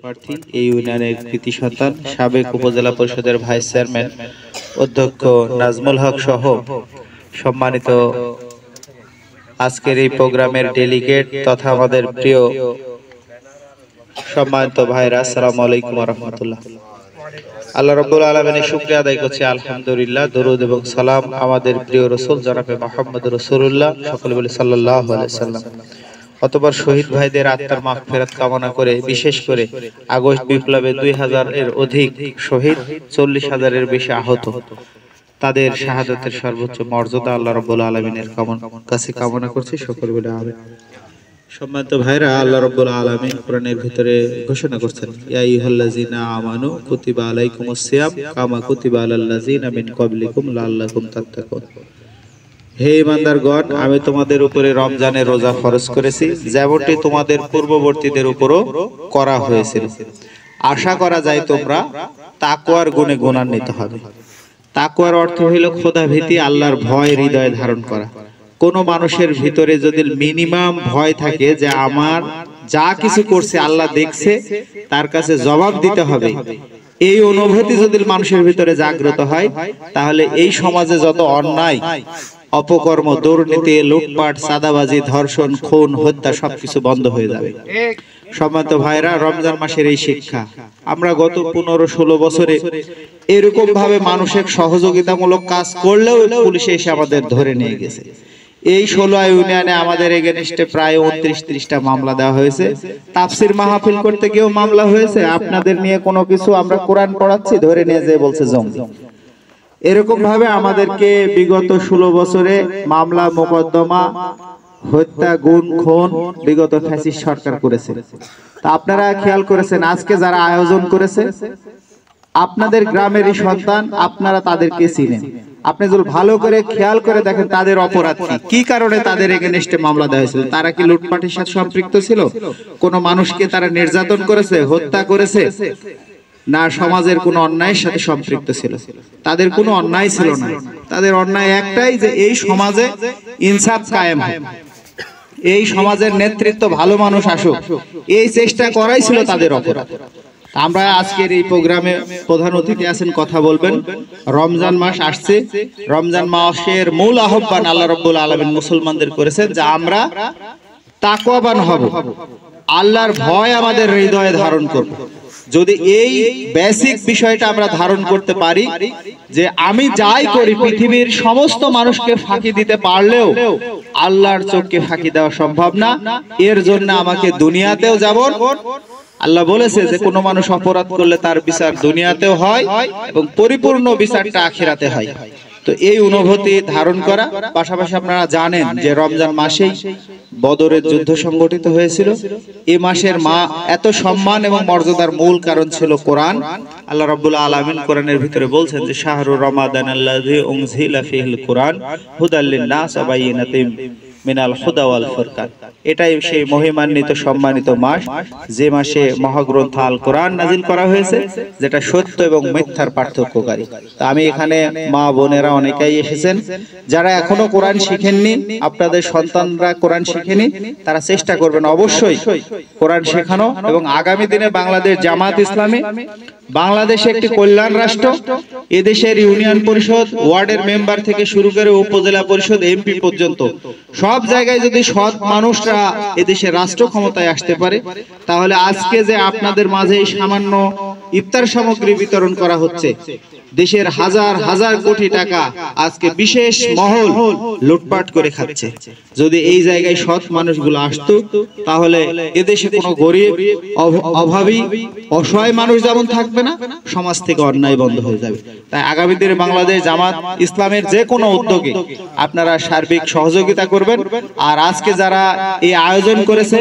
প্রার্থী, এই ইউনিয়নের কৃতি সন্তান, সাবেক উপজেলা পরিষদের ভাইস চেয়ারম্যান অধ্যক্ষ নাজমুল হক সহ সম্মানিত আজকের এই প্রোগ্রামের ডেলিগেট তথা আমাদের প্রিয় সম্মানিত ভাইরা, আসসালামু আলাইকুম ওয়া রাহমাতুল্লাহ। আল্লাহ রাব্বুল আলামিনের শুকরিয়া আদায় করছি, আলহামদুলিল্লাহ। দরুদ এবং সালাম আমাদের প্রিয় রাসূল জনাবে মুহাম্মদ রাসূলুল্লাহ, সকলে বলি সাল্লাল্লাহু আলাইহি ওয়াসাল্লাম। অতঃপর শহীদ ভাইদের আত্মার মাগফিরাত কামনা করে, বিশেষ করে আগস্ট বিপ্লবে 2000 এর অধিক শহীদ, 40,000 বেশি আহত, তাদের শাহাদাতের সর্বোচ্চ মর্যাদা আল্লাহ রাব্বুল আলামিনের কাছে কামনা করছি, সকলে বলে আমিন। সম্মানিত ভাইরা, আল্লাহ রাব্বুল আলামিন কোরআনের ভিতরে ঘোষণা করছেন, ইয়া আইয়ুহাল্লাযিনা আমানু কুতিবা আলাইকুমুস সিয়াম কামা কুতিবা আলাল্লাযিনা মিন ক্বাবলিকুম লাআল্লাকুম তাত্তাকুন। হে ঈমানদারগণ, আমি তোমাদের উপরে রমজানের রোজা ফরজ করেছি, যেমনটি তোমাদের পূর্ববর্তীদের উপরও করা হয়েছিল। আশা করা যায় তোমরা তাকওয়ার গুণে গুণান্বিত হবে। তাকওয়ার অর্থ হইল খোদা ভীতি, আল্লাহর ভয় হৃদয়ে ধারণ করা। কোন মানুষের ভিতরে যদি মিনিমাম ভয় থাকে যে আমার যা কিছু করছে আল্লাহ দেখছে, তার কাছে জবাব দিতে হবে, এই অনুভূতি যদি মানুষের ভিতরে জাগ্রত হয়, তাহলে এই সমাজে যত অন্যায়, অপকর্ম, দুর্নীতি, লুটপাট, চাঁদাবাজি, ধর্ষণ, খুন, হত্যা সবকিছু বন্ধ হয়ে যাবে। সম্মানিত ভাইরা, রমজান মাসের এই শিক্ষা আমরা গত 15-16 বছরে এরকম ভাবে মানুষের সহযোগিতামূলক কাজ করলেও পুলিশে এসে আমাদের ধরে নিয়ে গেছে। এই 16 ইউনিয়নে আমাদের এগেনস্টে প্রায় 29-30টা মামলা দেওয়া হয়েছে। তাফসির মাহফিল করতে গিয়েও মামলা হয়েছে। আপনাদের নিয়ে কোনো কিছু আমরা কোরআন পড়াচ্ছি, ধরে নিয়ে যেয়ে বলছে জঙ্গি। এরকম ভাবে আমাদেরকে বিগত 16 বছরে মামলা, মোকদ্দমা, হত্যা, গুম, খুন বিগত ফ্যাসিস্ট সরকার করেছে। তা আপনারা খেয়াল করেছেন, আজকে যারা আয়োজন করেছে আপনাদের গ্রামেরই সন্তান, আপনারা তাদেরকে চিনেন। আপনি যদি ভালো করে খেয়াল করে দেখেন তাদের অপরাধ কি কারণে তাদের এগেইনস্টে মামলা দেওয়া হয়েছিল। তারা কি লুটপাটের সাথে সম্পৃক্ত ছিল? কোন মানুষকে তারা নির্যাতন করেছে, হত্যা করেছে, না সমাজের কোন অন্যায়ের সাথে সম্পৃক্ত ছিল? তাদের কোনো অন্যায় ছিল না। তাদের অন্যায় একটাই, যে এই সমাজে ইনসাফ কায়েম হয়, এই সমাজের নেতৃত্ব ভালো মানুষ আসুক, এই চেষ্টা করাই ছিল তাদের অপরাধ। আমরা আজকের এই প্রোগ্রামে প্রধান অতিথি আছেন, কথা বলবেন। রমজান মাস আসছে, রমজান মাসের মূল আহ্বান আল্লাহ রাব্বুল আলামিন মুসলমানদের করেছেন যে আমরা তাকওয়াবান হব, আল্লাহর ভয় আমাদের হৃদয়ে ধারণ করব। যদি এই বেসিক বিষয়টা আমরা ধারণ করতে পারি যে আমি যাই করি পৃথিবীর সমস্ত মানুষকে ফাঁকি দিতে পারলেও আল্লাহর চোখকে ফাঁকি দেওয়া সম্ভব না, এর জন্য আমাকে দুনিয়াতেও যাব। আল্লাহ বলেছে যে কোনো মানুষ অপরাধ করলে তার বিচার দুনিয়াতেও হয় এবং পরিপূর্ণ বিচারটা আখিরাতে হয়। তো এই অনুভূতি ধারণ করা, পাশাপাশি আপনারা জানেন যে রমজান মাসেই বদরের যুদ্ধ সংগঠিত হয়েছিল। এই মাসের এত সম্মান এবং মর্যাদার মূল কারণ ছিল কোরআন। আল্লাহ রাব্বুল আলামিন কোরআনের ভিতরে বলছেন যে শাহরুর রমাদানাল্লাযী উনজিলা ফীহিল কুরআন হুদাল লিন-নাস ওয়া বায়িনাতিন মিনাল হুদা ওয়াল ফুরকান। এটাই সেই মহিমান্বিত সম্মানিত মাস, যে মাসে মহাগ্রন্থ আল কোরআন নাজিল করা হয়েছে, যেটা সত্য এবং মিথ্যার পার্থক্যকারী। তা আমি এখানে মা বোনেরা অনেকেই এসেছেন যারা এখনো কোরআন শিখেননি, আপনাদের সন্তানরা কোরআন শিখেনি, তারা চেষ্টা করবেন অবশ্যই কোরআন শেখানো। এবং আগামী দিনে বাংলাদেশ জামাত ইসলামী বাংলাদেশে একটি কল্যাণ রাষ্ট্র, এদেশের ইউনিয়ন পরিষদ, ওয়ার্ডের মেম্বার থেকে শুরু করে উপজেলা পরিষদ, এমপি পর্যন্ত সব জায়গায় যদি সৎ মানুষরা এদেশের রাষ্ট্র ক্ষমতায় আসতে পারে, তাহলে আজকে যে আপনাদের মাঝে এই সামান্য ইফতার সামগ্রী বিতরণ করা হচ্ছে, দেশের হাজার হাজার কোটি টাকা আজকে বিশেষ মহল লুটপাট করে খাচ্ছে। যদি এই জায়গায় সৎ মানুষগুলো আসতো, তাহলে এদেশে কোনো গরিব, অভাবী, অসহায় মানুষ যেমন থাকবে না, সমাজ থেকে অন্যায় বন্ধ হয়ে যাবে। তাই আগামী দিনে বাংলাদেশ জামাত ইসলামের যে কোনো উদ্যোগে আপনারা সার্বিক সহযোগিতা করবেন। আর আজকে যারা এই আয়োজন করেছে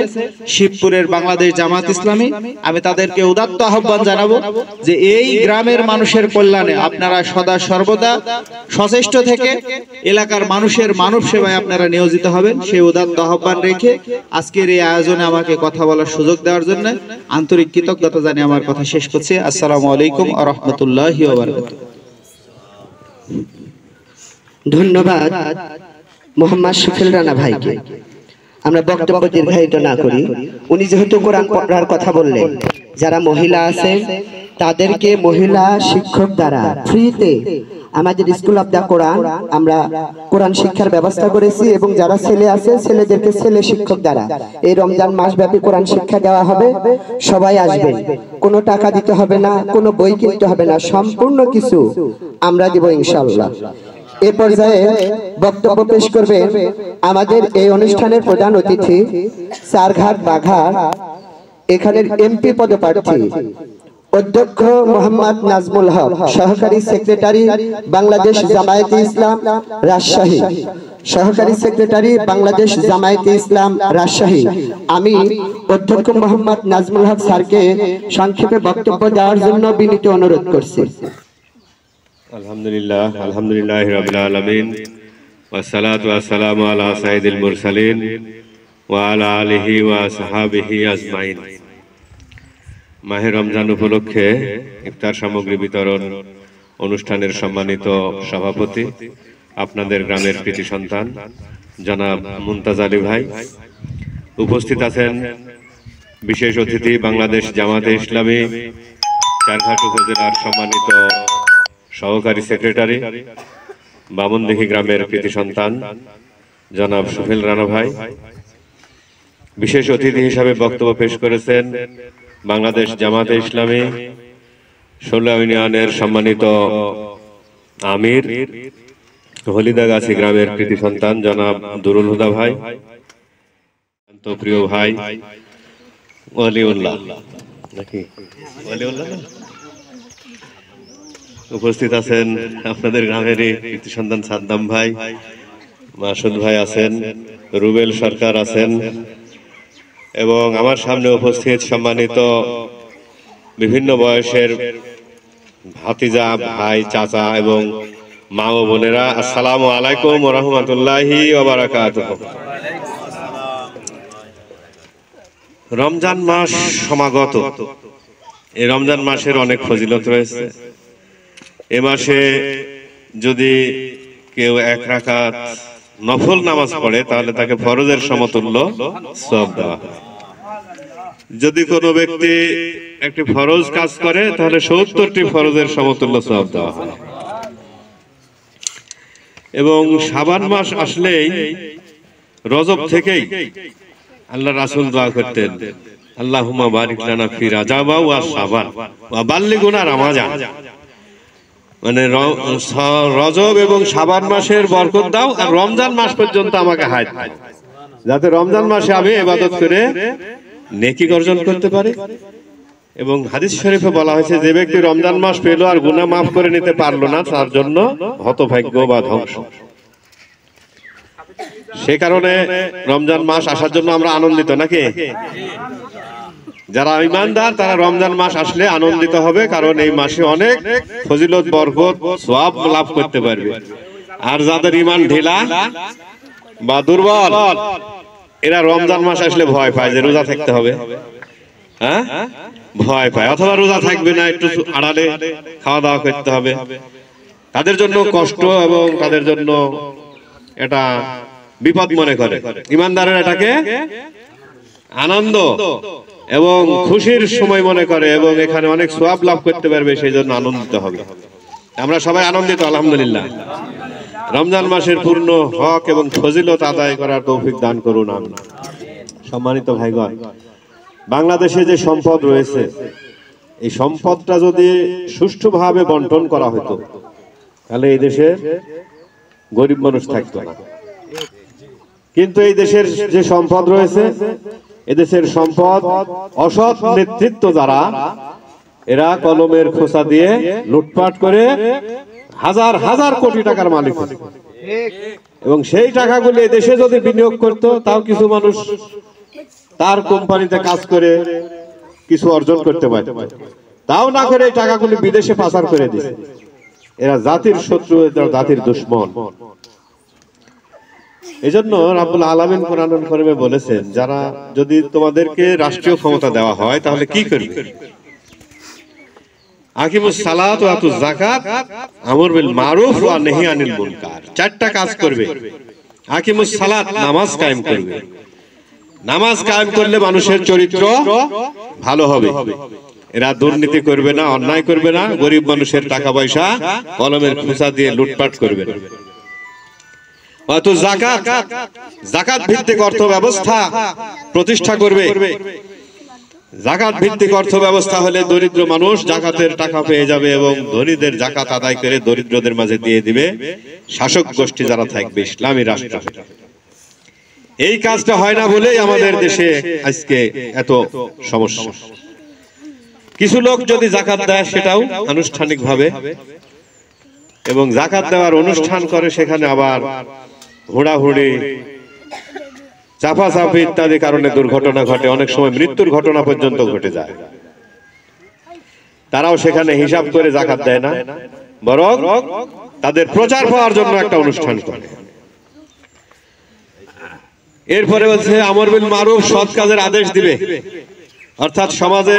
শিবপুরের বাংলাদেশ জামাত ইসলামী, আমি তাদেরকে উদাত্ত আহ্বান জানাবো যে এই গ্রামের মানুষের কল্যাণে আপনারা সদা সর্বদা সচেষ্ট থেকে এলাকার মানুষের মানব সেবায় আপনারা নিয়োজিত হবেন, সেই উদাত্ত আহ্বান রেখে আজকের এই আয়োজনে আমাকে কথা বলার সুযোগ দেওয়ার জন্য আন্তরিক কৃতজ্ঞতা জানিয়ে আমার কথা শেষ করছি। আসসালামু আলাইকুম ওয়া রাহমাতুল্লাহি ওয়া বারাকাতুহু। ধন্যবাদ মোহাম্মদ শফিল রানা ভাইকে। আমরা বক্তব্য দীর্ঘায়িত না করি। উনি যেহেতু কোরআন পড়ার কথা বললেন, যারা মহিলা আছেন তাদেরকে মহিলা শিক্ষক দ্বারা ফ্রিতে আমাদের স্কুল অফ দা কোরআন আমরা কোরআন শিক্ষার ব্যবস্থা করেছি, এবং যারা ছেলে আছে ছেলেদেরকে ছেলে শিক্ষক দ্বারা এই রমজান মাস ব্যাপী কোরআন শিক্ষা দেওয়া হবে। সবাই আসবেন, কোনো টাকা দিতে হবে না, কোনো বই কিনতে হবে না, সম্পূর্ণ কিছু আমরা দেব ইনশাআল্লাহ। এ পর্যায়ে বক্তব্য পেশ করবেন আমাদের এই অনুষ্ঠানের প্রধান অতিথি চারঘাট বাঘার এখানের এমপি পদপ্রার্থী অধ্যক্ষ মোহাম্মদ নাজমুল হক, সহকারী সেক্রেটারি বাংলাদেশ জামায়াতে ইসলাম রাজশাহী, সহকারী সেক্রেটারি বাংলাদেশ জামায়াতে ইসলাম রাজশাহী। আমি অধ্যক্ষ মোহাম্মদ নাজমুল হক স্যারকে সংক্ষেপে বক্তব্য দেওয়ার জন্য বিনীত অনুরোধ করছি। আলহামদুলিল্লাহ, আলহামদুলিল্লাহি রাব্বিল আলামিন, ওয়াসসালাতু ওয়াসসালামু আলা সাইয়্যিদিল মুরসালিন ওয়া আলা আলিহি ওয়া সাহাবিহি আজমাইন। মাহে রমজান উপলক্ষে ইফতার সামগ্রী বিতরণ অনুষ্ঠানের সম্মানিত সভাপতি, আপনাদের গ্রামের কৃতি সন্তান জনাব মুনতাজ আলী ভাই, উপস্থিত আছেন বিশেষ অতিথি বাংলাদেশ জামাতে ইসলামী চারঘাট উপজেলার সম্মানিত সহকারী সেক্রেটারি বামনদিঘি গ্রামের কৃতি সন্তান জনাব সুফিল রানা ভাই, বিশেষ অতিথি হিসাবে বক্তব্য পেশ করেছেন বাংলাদেশ জামাতে ইসলামী 16 ইউনিয়নের সম্মানিত আমির হলিদাগাছি গ্রামের কৃতি সন্তান জনাব দুরুল হুদা ভাই, তো প্রিয় ভাই ওয়ালিউল্লাহ নাকি ওয়ালিউল্লাহ, উপস্থিত আছেন আপনাদের গ্রামেরই কৃতি সন্তান সাদ্দাম ভাই, মাসুদ ভাই আছেন, রুবেল সরকার আছেন, এবং আমার সামনে উপস্থিত সম্মানিত বিভিন্ন বয়সের ভাতিজা ভাই, চাচা এবং মা ও বোনেরা, আসসালামু আলাইকুম ওয়া রাহমাতুল্লাহি ওয়া বারাকাতুহু। রমজান মাস সমাগত, এই রমজান মাসের অনেক ফজিলত রয়েছে। এ মাসে যদি কেউ 1 রাকাত নফল নামাজ পড়ে তাহলে তাকে ফরজের সমতুল্য সওয়াব দেওয়া হয়। যদি কোনো ব্যক্তি একটি ফরজ কাজ করে তাহলে 70টি ফরজের সমতুল্য সওয়াব দেওয়া হয়। এবং শাবান মাস আসলেই রজব থেকেই আল্লাহ রাসূল দোয়া করতেন, আল্লাহুম্মা বারিক লানা ফি রাজাবা ওয়া শাবান ওয়া বাল্লিগুনা রমাজান, মানে রজব এবং শাবান মাসের বরকত দাও আর রমজান মাস পর্যন্ত আমাকে হায়াত দাও, যাতে রমজান মাসে আমি ইবাদত করে নেকি অর্জন করতে পারি। এবং হাদিস শরীফে বলা হয়েছে, যে ব্যক্তি রমজান মাস পেল আর গুনাহ মাফ করে নিতে পারলো না তার জন্য হতভাগ্য বা ধ্বংস। সে কারণে রমজান মাস আসার জন্য আমরা আনন্দিত নাকি? যারা ঈমানদার তারা রমজান মাস আসলে আনন্দিত হবে, কারণ এই মাসে অনেক ফজিলত, বরকত, সওয়াব লাভ করতে পারবে। আর যাদের ঈমান ঢিলা বা দুর্বল, এরা রমজান মাস আসলে ভয় পায় যে রোজা থাকতে হবে, হ্যাঁ ভয় পায়, অথবা রোজা থাকবে না, একটু আড়ালে খাওয়া দাওয়া করতে হবে। তাদের জন্য কষ্ট এবং তাদের জন্য এটা বিপদ মনে করে। ঈমানদারেরা এটাকে আনন্দ এবং খুশির সময় মনে করে এবং এখানে অনেক সওয়াব লাভ করতে পারবে, সেই জন্য আনন্দিত হবে। আমরা সবাই আনন্দিত আলহামদুলিল্লাহ। রমজান মাসের পূর্ণ হক এবং ফজিলত আদায় করার তৌফিক দান করুন আমিন। সম্মানিত ভাইগণ, বাংলাদেশে যে সম্পদ রয়েছে, এই সম্পদটা যদি সুষ্ঠুভাবে বন্টন করা হতো তাহলে এই দেশের গরিব মানুষ থাকতো না। কিন্তু এই দেশের যে সম্পদ রয়েছে, এদেশের সম্পদ অসৎ নেতৃত্ব যারা, এরা কলমের খোসা দিয়ে লুটপাট করে হাজার হাজার কোটি টাকার মালিক হচ্ছে। এবং সেই টাকাগুলি দেশে যদি বিনিয়োগ করত, তাও কিছু মানুষ তার কোম্পানিতে কাজ করে কিছু অর্জন করতে পারে, তাও না করে এই টাকাগুলি বিদেশে পাচার করে দিচ্ছে। এরা জাতির শত্রু, জাতির দুশমন। এজন্য রাব্বুল আলামিন কোরআনুল কারীমে বলেছেন, যারা যদি তোমাদেরকে রাষ্ট্রীয় ক্ষমতা দেওয়া হয় তাহলে কি করবে? আকিমুস সালাত ওয়া আতুজ যাকাত, আমর বিল মারুফ ওয়া নাহি আনিল মুনকার। 4টা কাজ করবে। আকিমুস সালাত, নামাজ কায়েম করবে। নামাজ কায়েম করলে মানুষের চরিত্র ভালো হবে। এরা দুর্নীতি করবে না, অন্যায় করবে না, গরিব মানুষের টাকা পয়সা কলমের খোঁচা দিয়ে লুটপাট করবে না। অত যাকাত ভিত্তিক অর্থ ব্যবস্থা প্রতিষ্ঠা করবে। যাকাত ভিত্তিক অর্থ ব্যবস্থা হলে দরিদ্র মানুষ যাকাতের টাকা পেয়ে যাবে এবং ধনীদের যাকাত আদায় করে দরিদ্রদের মাঝে দিয়ে দিবে শাসক গোষ্ঠী যারা থাকবে ইসলামী রাষ্ট্র। এই কাজটা হয় না বলেই আমাদের দেশে আজকে এত সমস্যা। কিছু লোক যদি যাকাত দেয় সেটাও আনুষ্ঠানিকভাবে এবং যাকাত দেওয়ার অনুষ্ঠান করে, সেখানে আবার হুড়াহুড়ি, চাপাচাপি ইত্যাদি কারণে দুর্ঘটনা ঘটে, অনেক সময় মৃত্যুর ঘটনা পর্যন্ত ঘটে যায়। তারাও সেখানে হিসাব করে যাকাত দেয় না, বরং তাদের প্রচার পাওয়ার জন্য একটা অনুষ্ঠান করে। এরপরে বলছে আমর বিল মারুফ, সৎ কাজের আদেশ দিবে, অর্থাৎ সমাজে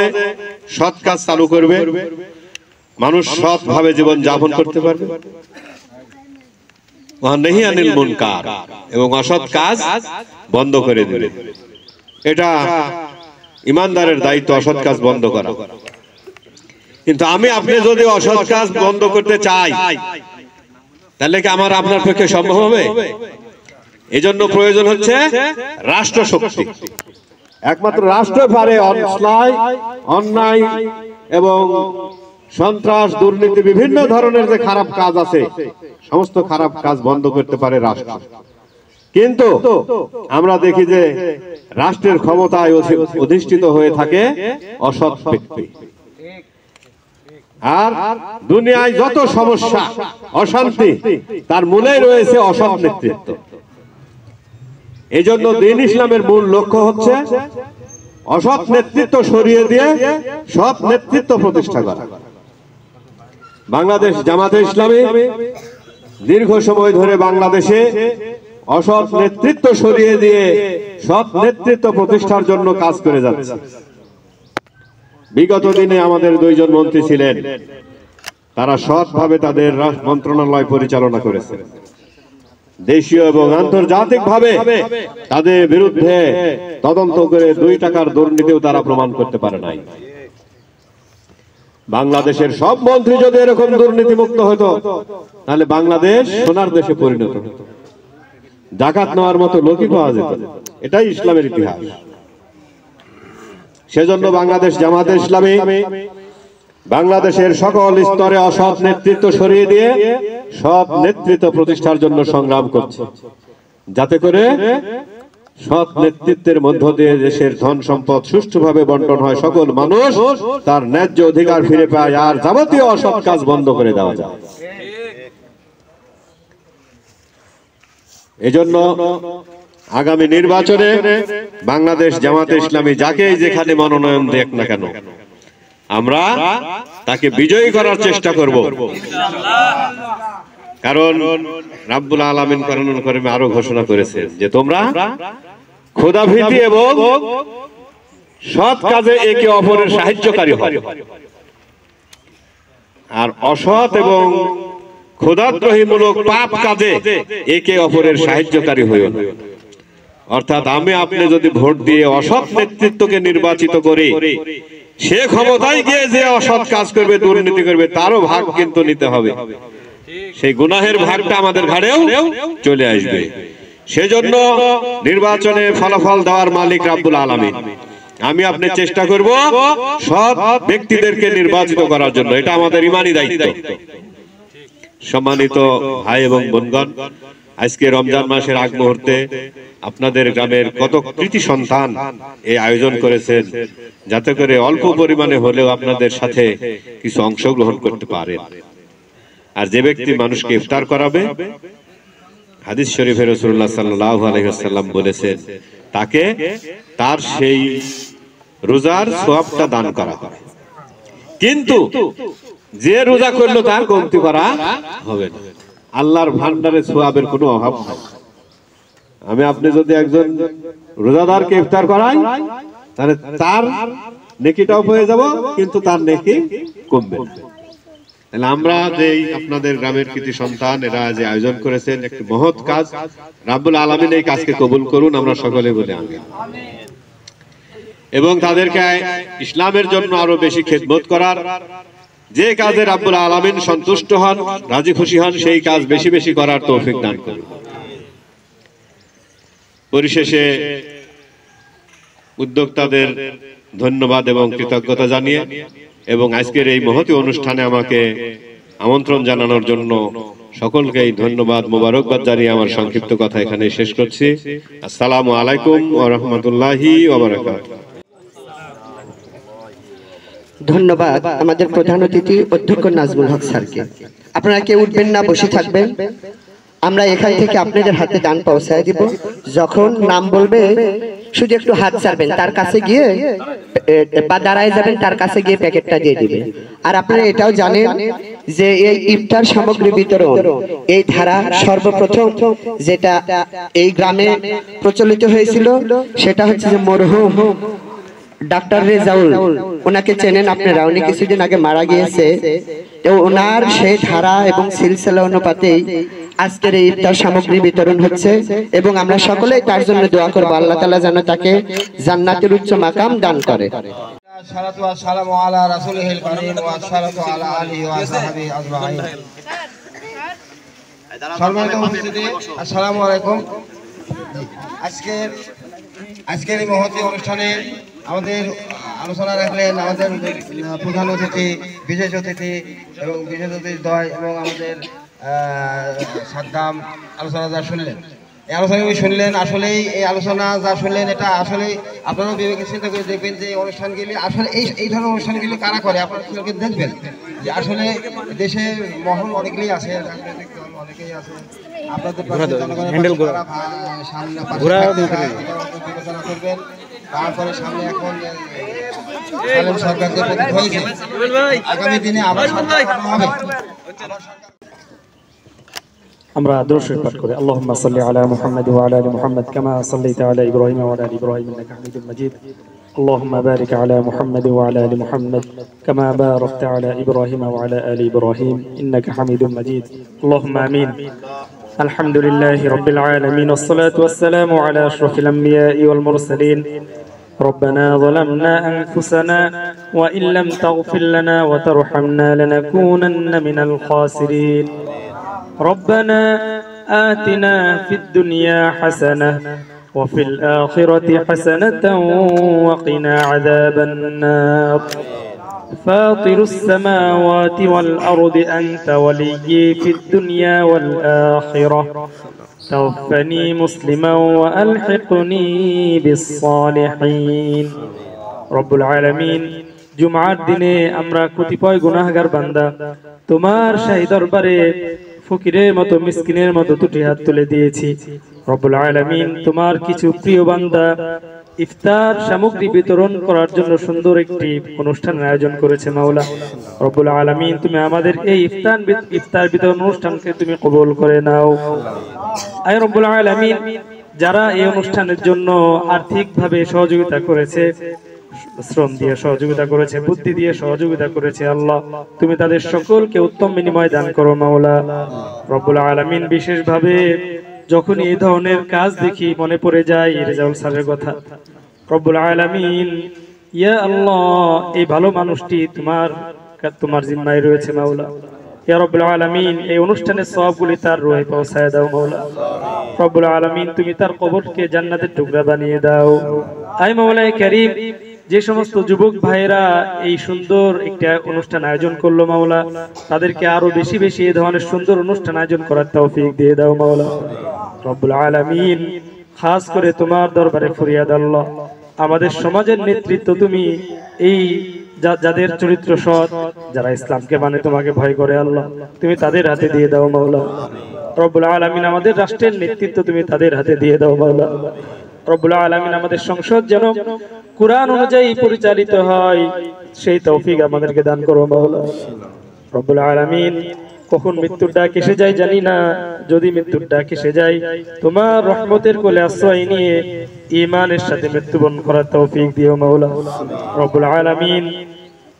সৎ কাজ চালু করবে, মানুষ সৎ ভাবে জীবন যাপন করতে পারবে। নাহি আনিল মুনকার, এবং অসৎ কাজ বন্ধ করে দিবে। এটা ইমানদারের দায়িত্ব, অসৎ কাজ বন্ধ করা। কিন্তু আমি আপনি যদি অসৎ কাজ বন্ধ করতে চাই, তাহলে কি আমার আপনার পক্ষে সম্ভব হবে? এজন্য প্রয়োজন হচ্ছে রাষ্ট্র শক্তি। একমাত্র রাষ্ট্র পারে অন্যায় এবং সন্ত্রাস, দুর্নীতি, বিভিন্ন ধরনের যে খারাপ কাজ আছে, সমস্ত খারাপ কাজ বন্ধ করতে পারে রাষ্ট্র। কিন্তু আমরা দেখি যে রাষ্ট্রের ক্ষমতায় অধিষ্ঠিত হয়ে থাকে অসৎ ব্যক্তি। আর দুনিয়ায় যত সমস্যা, অশান্তি, তার মূলে রয়েছে অসৎ নেতৃত্ব। এই জন্য দ্বীন ইসলামের মূল লক্ষ্য হচ্ছে অসৎ নেতৃত্ব সরিয়ে দিয়ে সৎ নেতৃত্ব প্রতিষ্ঠা করা। বাংলাদেশ জামাতে ইসলামী দীর্ঘ সময় ধরে বাংলাদেশে অসৎ নেতৃত্ব সরিয়ে দিয়ে সৎ নেতৃত্ব প্রতিষ্ঠার জন্য কাজ করে যাচ্ছে। বিগত দিনে আমাদের দুইজন মন্ত্রী ছিলেন, তারা সৎভাবে তাদের মন্ত্রণালয় পরিচালনা করেছে। দেশীয় এবং আন্তর্জাতিক ভাবে তাদের বিরুদ্ধে তদন্ত করে 2 টাকার দুর্নীতিও তারা প্রমাণ করতে পারে নাই। বাংলাদেশের সব মন্ত্রী যদি এরকম দুর্নীতি মুক্ত হতো, তাহলে বাংলাদেশ সোনার দেশে পরিণত হতো, যাকাত নেওয়ার মতো লোকই পাওয়া যেত। এটাই ইসলামের ইতিহাস। সেজন্য বাংলাদেশ জামাতে ইসলামী বাংলাদেশের সকল স্তরে অসৎ নেতৃত্ব সরিয়ে দিয়ে সৎ নেতৃত্ব প্রতিষ্ঠার জন্য সংগ্রাম করছে, যাতে করে সৎ নেতৃত্বের মধ্য দিয়ে দেশের ধন সম্পদ সুষ্ঠুভাবে বন্টন হয়, সকল মানুষ তার ন্যায্য অধিকার ফিরে পায়, আর যাবতীয় অসৎ কাজ বন্ধ করে দেওয়া যায়। এজন্য আগামী নির্বাচনে বাংলাদেশ জামাতে ইসলামী যাকেই যেখানে মনোনয়ন দেখ না কেন, আমরা তাকে বিজয়ী করার চেষ্টা করব। কারণ রাব্বুল আলামিন কোরআনুল কারীমে আরো ঘোষণা করেছেন যে তোমরা খোদাভীতি এবং সৎ কাজে একে অপরের সাহায্যকারী হবে, আর অসৎ এবং খোদাদ্রোহীমূলক পাপ কাজে একে অপরের সাহায্যকারী হইও না। অর্থাৎ আমি আপনি যদি ভোট দিয়ে অসৎ নেতৃত্বকে নির্বাচিত করি, সে ক্ষমতায় গিয়ে যে অসৎ কাজ করবে, দুর্নীতি করবে, তারও ভাগ কিন্তু নিতে হবে। সেই গুনাহের ভাগটা আমাদের ঘাড়েও চলে আসবে। সেজন্য নির্বাচনে ফলাফল দেওয়ার মালিক রাব্বুল আলামিন। আমি আপনি চেষ্টা করব সৎ ব্যক্তিদেরকে নির্বাচিত করার জন্য, এটা আমাদের ঈমানি দায়িত্ব। সম্মানিত ভাই এবং বোনগণ, আজকে রমজান মাসের আগ মুহূর্তে আপনাদের গ্রামের কত কৃতি সন্তান এই আয়োজন করেছেন, যাতে করে অল্প পরিমাণে হলেও আপনাদের সাথে কিছু অংশগ্রহণ করতে পারেন। আর যে ব্যক্তি মানুষকে ইফতার করাবে, হাদিস শরীফে রাসূলুল্লাহ সাল্লাল্লাহু আলাইহি ওয়াসাল্লাম বলেছেন, তাকে তার সেই রোজার সওয়াবটা দান করা হবে। কিন্তু যে রোজা করলো তার কমতি করা হবে না। আল্লাহর ভান্ডারে সওয়াবের কোনো অভাব নাই। আমি আপনি যদি একজন রোজাদারকে ইফতার করাই, তাহলে তার নেকিটাও হয়ে যাব, কিন্তু তার নেকি কমবে না। আমরা যে আপনাদের গ্রামের কৃতি সন্তান এরা যে আয়োজন করেছেন একটি মহৎ কাজ, রাব্বুল আলামিন এই কাজকে কবুল করুন, আমরা সকলে বলে আমিন। এবং তাদেরকে ইসলামের জন্য আরো বেশি খেদমত করার, যে কাজে রাব্বুল আলামিন সন্তুষ্ট হন, রাজি খুশি হন, সেই কাজ বেশি বেশি করার তৌফিক দান করুন। পরিশেষে উদ্যোক্তাদের ধন্যবাদ এবং কৃতজ্ঞতা জানিয়ে এবং আজকের এই মহতী অনুষ্ঠানে আমাকে আমন্ত্রণ জানানোর জন্য সকলকেই ধন্যবাদ মোবারকবাদ জানিয়ে আমার সংক্ষিপ্ত কথা এখানে শেষ করছি। আসসালামু আলাইকুম ওয়া রাহমাতুল্লাহি ওয়া বারাকাতুহু। ধন্যবাদ আমাদের প্রধান অতিথি অধ্যক্ষ নাজমুল হক স্যারকে। আপনারা কেউ উঠবেন না, বসে থাকবেন। আমরা এখান থেকে আপনাদের হাতে দান পৌঁছায় দিব। যখন নাম বলবে শুধু একটু হাত ছাড়বেন, তার কাছে গিয়ে বা দাঁড়ায় যাবেন, তার কাছে গিয়ে প্যাকেটটা দিয়ে দিবেন। আর আপনারা এটাও জানেন যে এই ইফতার সামগ্রী বিতরণ এই ধারা সর্বপ্রথম যেটা এই গ্রামে প্রচলিত হয়েছিল সেটা হচ্ছে যে মরহুম ডাক্তার রেজাউল, ওনাকে চেনেন আপনারা, উনি কিছুদিন আগে মারা গিয়েছে। তো ওনার সেই ধারা এবং সিলসিলা অনুপাতেই আজকের এই ইফতার সামগ্রী বিতরণ হচ্ছে এবং আমরা সকলেই তার জন্য দোয়া করব আল্লাহ তাআলা যেন তাকে জান্নাতের উচ্চ মাকাম দান করে। সালাতু ওয়া সালামু আলা রাসূলিল কারীম ওয়া সালাতু আলা আলিহি ওয়া সাহবিহি আজমাইন। সম্মানিত উপস্থিতি, আসসালামু আলাইকুম। আজকের এই মহতী অনুষ্ঠানে আমাদের আলোচনা রাখলেন আমাদের প্রধান অতিথি, বিশেষ অতিথি এবং বিশেষ অতিথিদ্বয় এবং আমাদের সাদ্দাম আলোচনা যা শুনলেন, এই আলোচনাগুলি শুনলেন। আসলেই এই আলোচনা যা শুনলেন এটা আসলেই আপনারাও বিবেকে চিন্তা করে দেখবেন যে এই অনুষ্ঠানগুলি আসলে এই ধরনের অনুষ্ঠানগুলি কারা করে, আপনারা দেখবেন যে আসলে দেশে মহল অনেকগুলি আছে, রাজনৈতিক দল অনেকেই আছে। আপনাদের সামনে বিবেচনা করবেন। তারপরে সামনে এখন সরকার যে প্রতীক হয়েছে, আগামী দিনে আবার সরকার হবে। আমরা দরুদ পাঠ করি। আল্লাহুম্মা সাল্লি আলা মুহাম্মাদ ওয়া আলা আলি মুহাম্মাদ কামা সাল্লাইতা আলা ইব্রাহিম ওয়া আলা আলি ইব্রাহিম ইন্নাকা হামিদুম মাজিদ। আল্লাহুম্মা বারিক আলা মুহাম্মাদ ওয়া আলা আলি মুহাম্মাদ কামা বারাকতা আলা ইব্রাহিম ওয়া আলা আলি ইব্রাহিম ইন্নাকা হামিদুম মাজিদ। আল্লাহুম্মা আমিন। আলহামদুলিল্লাহি রাব্বিল আলামিন ওয়াস সালাতু ওয়াস সালামু আলা আশরাফিল আমবিয়া'i ওয়াল মুরসালিন। ربنا ظلمنا أنفسنا وإن لم تغفر لنا وترحمنا لنكونن من الخاسرين. ربنا آتنا في الدنيا حسنة وفي الآخرة حسنة وقنا عذاب النار. فاطر السماوات والأرض أنت وليي في الدنيا والآخرة. توفني مسلما وألحقني بالصالحين. رب العالمين জুমআর দিনে আমরা কতিপয় গুনাহগার বান্দা তোমার শাহী দরবারে ফকিরের মতো মিসকিনের মতো দুটি হাত তুলে দিয়েছি। রব্বুল আলামিন তোমার কিছু প্রিয় বান্দা ইফতার সামগ্রী বিতরণ করার জন্য সুন্দর একটি অনুষ্ঠানের আয়োজন করেছে মাওলা। রব্বুল আলামিন তুমি আমাদের এই ইফতার বিতরণ অনুষ্ঠানকে তুমি কবুল করে নাও। আয় রব্বুল আলামিন যারা এই অনুষ্ঠানের জন্য আর্থিকভাবে সহযোগিতা করেছে, শ্রম দিয়ে সহযোগিতা করেছে, বুদ্ধি দিয়ে সহযোগিতা করেছে, আল্লাহ তুমি তাদের সকলকে উত্তম বিনিময় দান করো মাওলা। রব্বুল আলামিন বিশেষভাবে যখন এই ধরনের কাজ দেখি মনে পড়ে যায় রেজাউল স্যারের কথা। রব্বুল আলামিন ইয়া আল্লাহ এই ভালো মানুষটি তোমার জিম্মায় রয়েছে মাওলা। ইয়া রব্বুল আলামিন এই অনুষ্ঠানের সওয়াবগুলি তার রুহে পৌঁছায় দাও মাওলা। রব্বুল আলামিন তুমি তার কবরকে জান্নাতের টুকরা বানিয়ে দাও। আয় মাওলায়ে কারীম যে সমস্ত যুবক ভাইরা এই সুন্দর একটা অনুষ্ঠান আয়োজন করলো মাওলা, তাদেরকে আরো বেশি বেশি এই ধরনের সুন্দর অনুষ্ঠান আয়োজন করার তৌফিক দিয়ে দাও মাওলা। রব্বুল আলামিন খাস করে তোমার দরবারে ফরিয়াদ আল্লাহ আমাদের সমাজের নেতৃত্ব তুমি এই যাদের চরিত্র সৎ, যারা ইসলামকে মানে তোমাকে ভয় করে আল্লাহ তুমি তাদের হাতে দিয়ে দাও মাওলা। রব্বুল আলামিন আমাদের রাষ্ট্রের নেতৃত্ব তুমি তাদের হাতে দিয়ে দাও মাওলা। রব্বুল আলামিন আমাদের সংসদ যেন কুরআন অনুযায়ী পরিচালিত হয় সেই তৌফিক আমাদেরকে দান করো মাওলা। রব্বুল আলামিন কখন মৃত্যুর ডাক এসে যায় জানি না, যদি মৃত্যুর ডাক এসে যায় তোমার রহমতের কোলে আশ্রয় নিয়ে ঈমানের সাথে মৃত্যুবরণ করার তৌফিক দিও মাওলা। রব্বুল আলামিন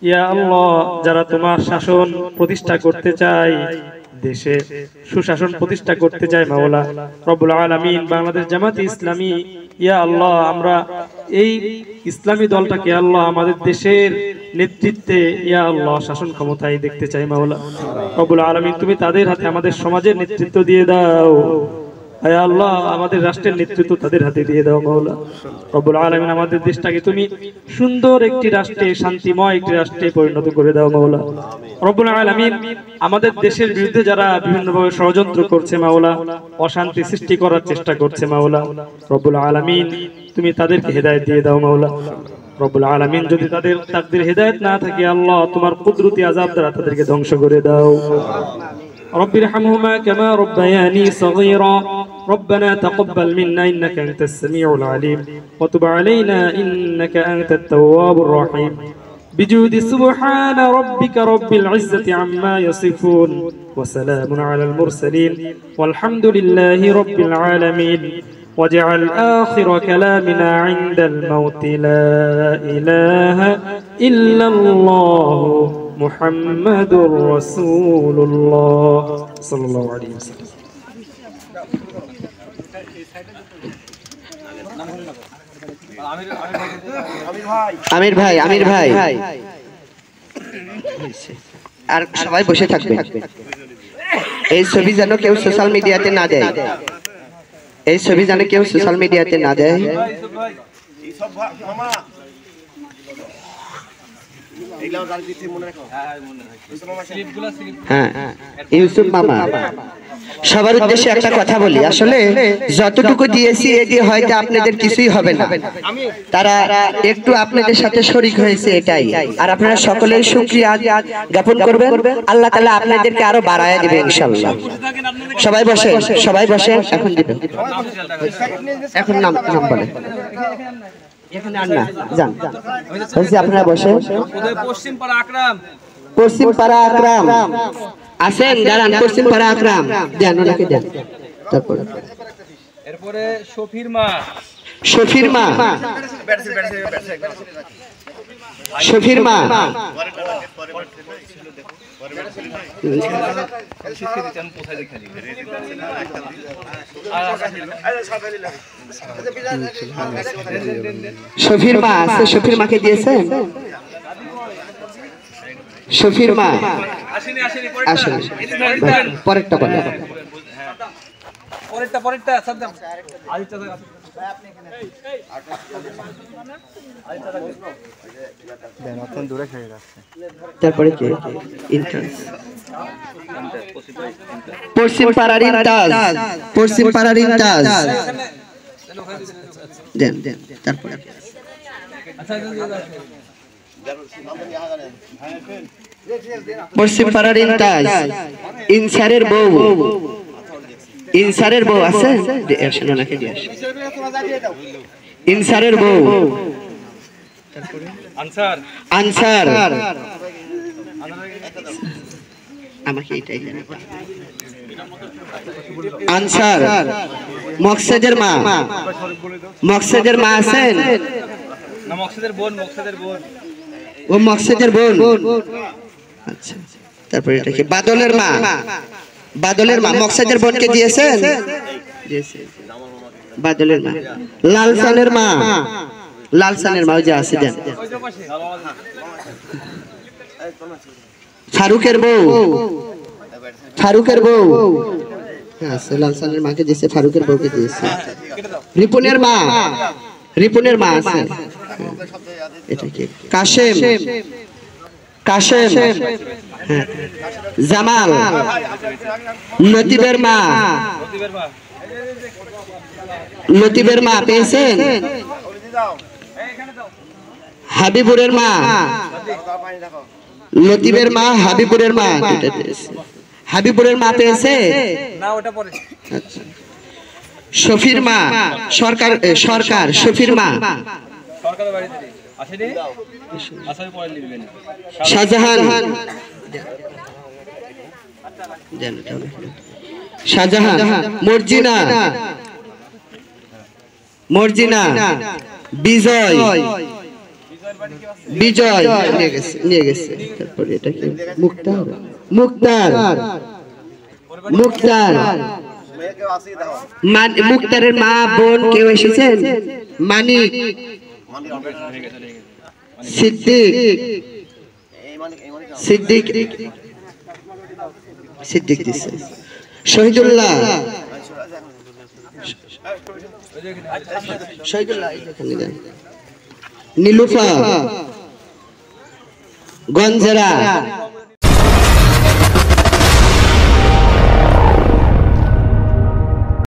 ইয়া আল্লাহ, যারা তোমার শাসন প্রতিষ্ঠা করতে চায়, দেশে সুশাসন প্রতিষ্ঠা করতে চায় মাওলা রব্বুল আলামিন, বাংলাদেশ জামাতে ইসলামী, ইয়া আল্লাহ, আমরা এই ইসলামী দলটাকে আল্লাহ আমাদের দেশের নেতৃত্বে ইয়া আল্লাহ শাসন ক্ষমতায় দেখতে চাই মাওলা রব্বুল আলামিন। তুমি তাদের হাতে আমাদের সমাজের নেতৃত্ব দিয়ে দাও, হে আল্লাহ, আমাদের রাষ্ট্রের নেতৃত্ব তাদের হাতে দিয়ে দাও মাওলা রব্বুল আলামিন। আমাদের দেশটাকে তুমি সুন্দর একটি রাষ্ট্রে, শান্তিময় একটি রাষ্ট্রে পরিণত করে দাও মাওলা রব্বুল আলামিন। আমাদের দেশের বিরুদ্ধে যারা বিভিন্নভাবে ষড়যন্ত্র করছে মাওলা, অশান্তি সৃষ্টি করার চেষ্টা করছে মাওলা রব্বুল আলামিন, তুমি তাদেরকে হেদায়েত দিয়ে দাও মাওলা রব্বুল আলামিন। যদি তাদের তাকদীর হেদায়েত না থাকে আল্লাহ, তোমার কুদরতি আযাব দ্বারা তাদেরকে ধ্বংস করে দাও। رب ارحمهما كما ربياني صغيرا ربنا تقبل منا إنك أنت السميع العليم وتب علينا إنك أنت التواب الرحيم بجود سبحان ربك رب العزة عما يصفون وسلام على المرسلين والحمد لله رب العالمين واجعل آخر كلامنا عند الموت لا إله إلا الله محمد رسول الله صلى الله عليه وسلم. আমির ভাই আর সবাই বসে থাকবে। এই ছবি যেন কেউ সোশ্যাল মিডিয়াতে না দেয়, এই ছবি যেন কেউ সোশ্যাল মিডিয়াতে না দেয়। হ্যাঁ, ইউসুফ মামা, সবার উদ্দেশ্যে একটা কথা বলি, আসলে যতটুকু দিয়েছি এটি হয়তো আপনাদের কিছুই হবে না, তারা একটু আপনাদের সাথে শরীক হয়েছে এটাই। আর আপনারা সকলেই শুকরিয়া জ্ঞাপন করবেন, আল্লাহ তাআলা আপনাদেরকে আরো বাড়ায় দিবে ইনশাআল্লাহ। সবাই বসে, এখন দিবে, এখন নাম বলে, এখানে আর না যান, আপনারা বসে। পশ্চিম পাড়া আকরাম আছেন, দাঁড়ান, পশ্চিম পাড়া আকরাম দেন, ওনাকে দেন। তারপরে এরপরে শফির মা আছে, শফির মাকে দিয়েছেন। শফির মা আসেন, পরেরটা বলেন। তারপরে কে? পশ্চিম পাড়ার ইন্তাজ দেন। তারপরে পশ্চিম পাড়ার ইনসারের বউ আছে, ইনসারের বউ আনসার, আমাকে এটাই আনসার। মকসেদের মা আছেন, ও মকসেদের বোন। আচ্ছা, তারপরে এটা কি? বাদলের মা মকসেদের বোনকে দিয়েছেন। বাদলের মা, লালসানের মা যে আছে দেন। ফারুকের বউ আছে, লালসানের মাকে দিয়েছে, ফারুকের বউকে দিয়েছে। রিপনের মা আছে, এটা কি? কাশেম, জামাল, লতিফের মা পেয়েছেন। হাবিবুরের মা, লতিফের মা, হাবিবুরের মা পেয়েছে। আচ্ছা, শফির মা, সরকার শফির মা, শাহজাহান, মর্জিনা, বিজয়, বিজয় নিয়ে গেছে তারপরে এটা কি মুক্তার মুক্তার মুক্তার মুক্তারের মা বোন কেউ এসেছেন মানিক সিদ্দিক সিদ্দিক সিদ্দিক দিছে শহীদুল্লাহ শহীদুল্লাহ নীলুফা গঞ্জেরা